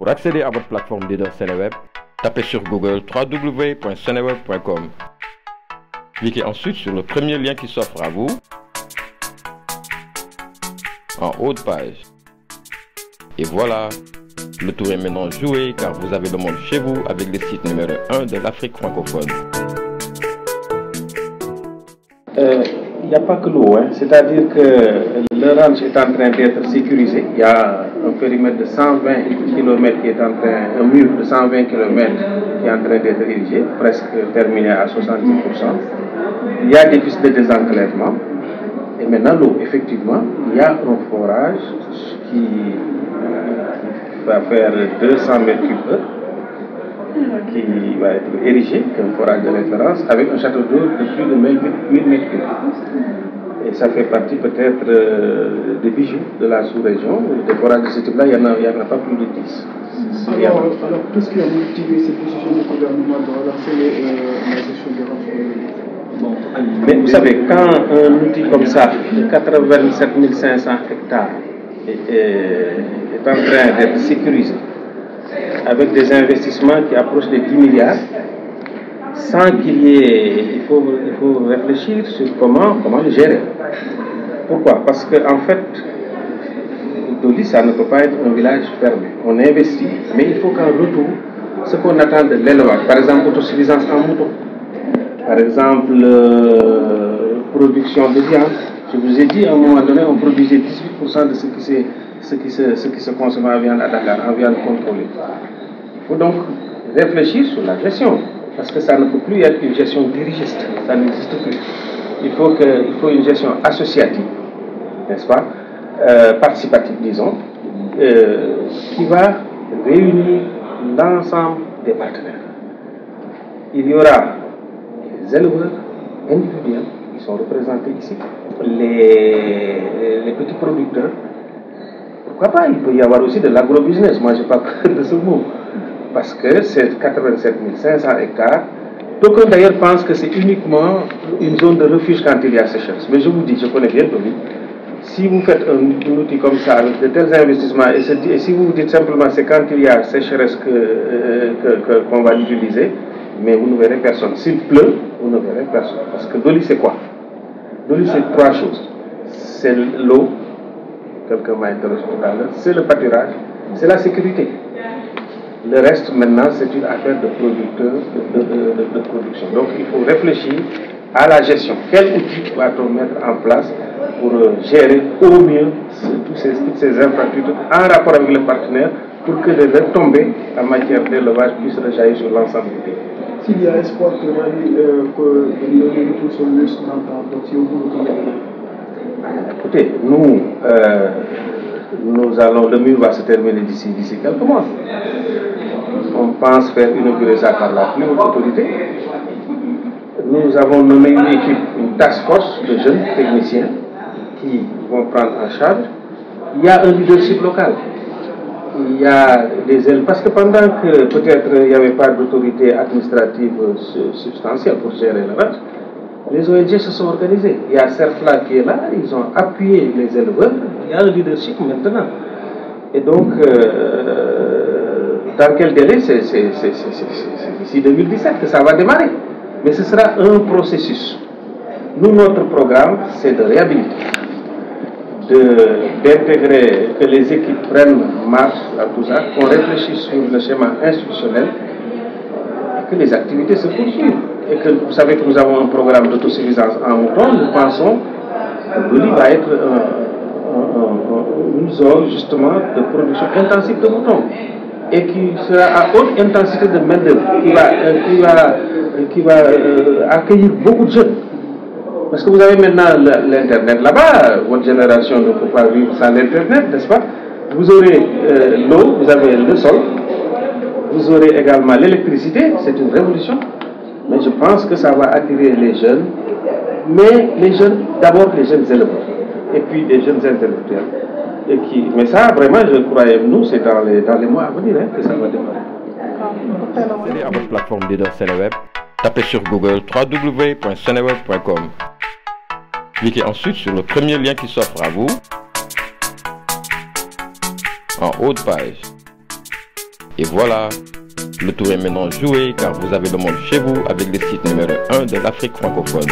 Pour accéder à votre plateforme leader Seneweb, tapez sur Google www.seneweb.com. Cliquez ensuite sur le premier lien qui s'offre à vous en haut de page. Et voilà, le tour est maintenant joué car vous avez le monde chez vous avec le site numéro 1 de l'Afrique francophone. Il n'y a pas que l'eau, c'est-à-dire que le ranch est en train d'être sécurisé. Il y a un périmètre de 120 km qui est en train, un mur de 120 km qui est en train d'être érigé, presque terminé à 70%. Il y a des pistes de désenclavement. Et maintenant l'eau, effectivement, il y a un forage qui va faire 200 mètres cubes qui va être érigé comme forage de référence avec un château d'eau de plus de 1000 mètres cubes. Et ça fait partie peut-être des bijoux de la sous-région. Des forages de ce type-là, il n'y en a pas plus de 10. Alors qu'est-ce qui a motivé cette décision du gouvernement de relancer la gestion des renforts? Mais vous savez, quand un outil comme ça, de 87 500 hectares, est en train d'être sécurisé, avec des investissements qui approchent les 10 milliards, sans qu'il y ait, il faut réfléchir sur comment le gérer. Pourquoi? Parce qu'en fait, Doli, ça ne peut pas être un village fermé. On investit, mais il faut qu'en retour, ce qu'on attend de l'élevage, par exemple, autosuffisance en mouton, par exemple, production de viande. Je vous ai dit, à un moment donné, on produisait 18% de ce qui se consomme en viande à Dakar, en viande contrôlée. Il faut donc réfléchir sur la gestion, parce que ça ne peut plus être une gestion dirigiste, ça n'existe plus. Il faut une gestion associative, n'est-ce pas, participative, disons, qui va réunir l'ensemble des partenaires. Il y aura les éleveurs individuels qui sont représentés ici, les petits producteurs. Pourquoi pas? Il peut y avoir aussi de l'agrobusiness. Moi, je n'ai pas peur de ce mot. Parce que c'est 87 500 hectares. D'aucuns d'ailleurs pensent que c'est uniquement une zone de refuge quand il y a sécheresse. Mais je vous dis, je connais bien Doli. Si vous faites un outil comme ça avec de tels investissements, et si vous vous dites simplement c'est quand il y a sécheresse qu'on va l'utiliser, mais vous ne verrez personne. S'il pleut, vous ne verrez personne. Parce que Doli, c'est quoi? Doli, c'est trois choses. C'est l'eau, quelqu'un m'a interrogé tout à l'heure, c'est le pâturage, c'est la sécurité. Le reste, maintenant, c'est une affaire de producteurs, de production. Donc, il faut réfléchir à la gestion. Quel outil va-t-on mettre en place pour gérer au mieux toutes ces infrastructures en rapport avec les partenaires pour que les retombées en matière d'élevage puissent rejaillir sur l'ensemble du pays. S'il y a espoir que les retours sont mieux sur l'entente, si vous écoutez, nous allons, le mur va se terminer d'ici quelques mois. On pense faire inaugurer ça par la plus haute autorité. Nous avons nommé une équipe, une task force de jeunes techniciens qui vont prendre en charge. Il y a un leadership local. Il y a des ailes, parce que pendant que peut-être il n'y avait pas d'autorité administrative substantielle pour gérer le reste, les ONG se sont organisés. Il y a CERFLA qui est là, ils ont appuyé les éleveurs, il y a un leadership maintenant. Et donc, dans quel délai? C'est d'ici 2017 que ça va démarrer. Mais ce sera un processus. Nous, notre programme, c'est de réhabiliter, d'intégrer, que les équipes prennent marche à tout ça, qu'on réfléchisse sur le schéma institutionnel, et que les activités se poursuivent. Et que vous savez que nous avons un programme d'autosuffisance en mouton. Nous pensons que Doli va être une zone justement de production intensive de moutons et qui sera à haute intensité de main-d'œuvre, qui va accueillir beaucoup de jeunes. Parce que vous avez maintenant l'Internet là-bas, votre génération ne peut pas vivre sans l'Internet, n'est-ce pas? Vous aurez l'eau, vous avez le sol, vous aurez également l'électricité, c'est une révolution. Mais je pense que ça va attirer les jeunes, mais les jeunes, d'abord les jeunes éleveurs, et puis les jeunes intellectuels. Mais ça, vraiment, je croyais, nous, c'est dans les mois à venir que ça va démarrer. Accédez à votre plateforme leader Seneweb, tapez sur Google www.seneweb.com. Cliquez ensuite sur le premier lien qui s'offre à vous en haut de page. Et voilà, le tour est maintenant joué car vous avez le monde chez vous avec le site numéro 1 de l'Afrique francophone.